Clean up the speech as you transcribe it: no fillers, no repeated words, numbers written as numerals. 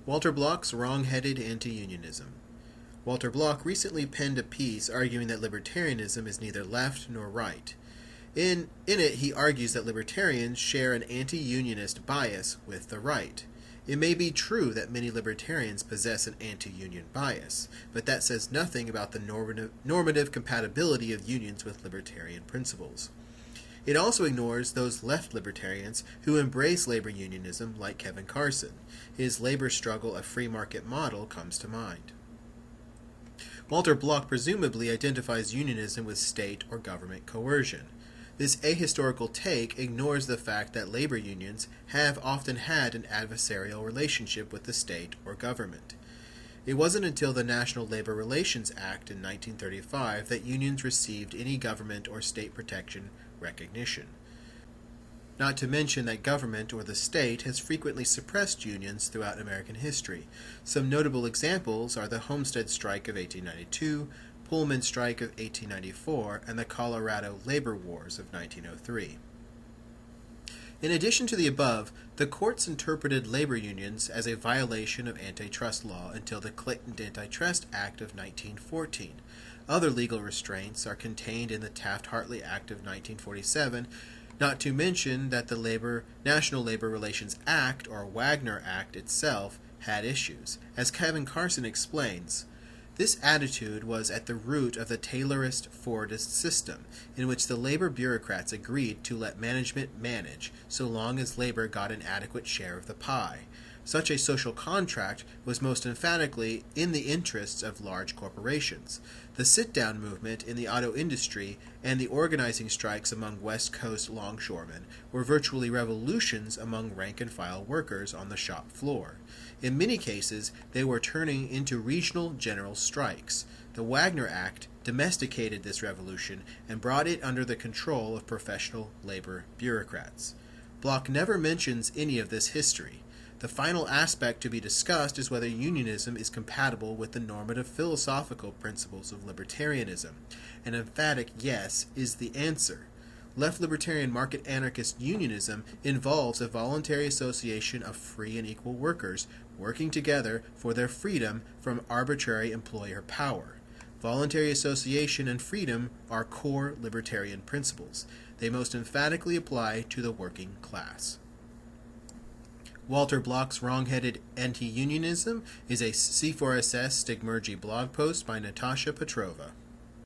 Walter Block's Wrong-Headed Anti-Unionism. Walter Block recently penned a piece arguing that libertarianism is neither left nor right. In it, he argues that libertarians share an anti-unionist bias with the right. It may be true that many libertarians possess an anti-union bias, but that says nothing about the normative compatibility of unions with libertarian principles. It also ignores those left libertarians who embrace labor unionism, like Kevin Carson. His labor struggle, a free market model, comes to mind. Walter Block presumably identifies unionism with state or government coercion. This ahistorical take ignores the fact that labor unions have often had an adversarial relationship with the state or government. It wasn't until the National Labor Relations Act in 1935 that unions received any government or state protection recognition. Not to mention that government or the state has frequently suppressed unions throughout American history. Some notable examples are the Homestead Strike of 1892, Pullman Strike of 1894, and the Colorado Labor Wars of 1903. In addition to the above, the courts interpreted labor unions as a violation of antitrust law until the Clayton Antitrust Act of 1914. Other legal restraints are contained in the Taft-Hartley Act of 1947, not to mention that the National Labor Relations Act, or Wagner Act itself, had issues. As Kevin Carson explains, this attitude was at the root of the Taylorist-Fordist system, in which the labor bureaucrats agreed to let management manage so long as labor got an adequate share of the pie. Such a social contract was most emphatically in the interests of large corporations. The sit-down movement in the auto industry and the organizing strikes among West Coast longshoremen were virtually revolutions among rank-and-file workers on the shop floor. In many cases, they were turning into regional general strikes. The Wagner Act domesticated this revolution and brought it under the control of professional labor bureaucrats. Block never mentions any of this history. The final aspect to be discussed is whether unionism is compatible with the normative philosophical principles of libertarianism. An emphatic yes is the answer. Left libertarian market anarchist unionism involves a voluntary association of free and equal workers working together for their freedom from arbitrary employer power. Voluntary association and freedom are core libertarian principles. They most emphatically apply to the working class. Walter Block's Wrong-Headed Anti-Unionism is a C4SS Stigmergy blog post by Natasha Petrova.